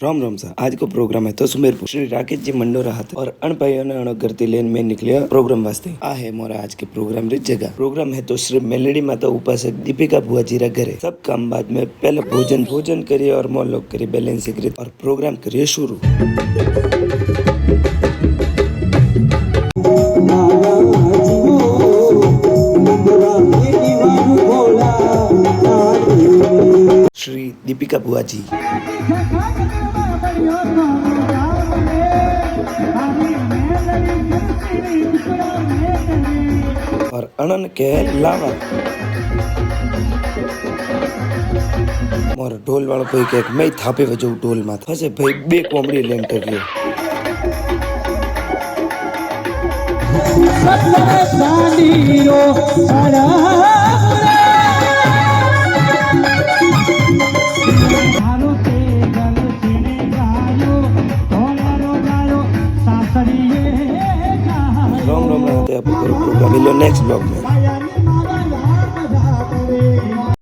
राम राम सा। आज को प्रोग्राम है तो सुमेरपुर श्री राकेश जी मंडोरा हाथ और अण भाइयों ने अण करती लेन में निकले प्रोग्राम वास्ते। आ है मोरा आज के प्रोग्राम री जगह। प्रोग्राम है तो श्री मेलेडी माता उपासक दीपिका बुआ जी रा घरे। सब काम बाद में पहले भोजन करिए और मोल लोग करिए बैलेंस करिए और प्रोग्राम करिए शुरू। श्री दीपिका बुआ जी और अनन के लावा मोर ढोल वालों कोई के मैं थापे वजो ढोल में फसे भाई बे कोमड़ी लेंटर रही राम राम रहते आप प्रोग्राम मिलो नेक्स्ट ब्लॉग में।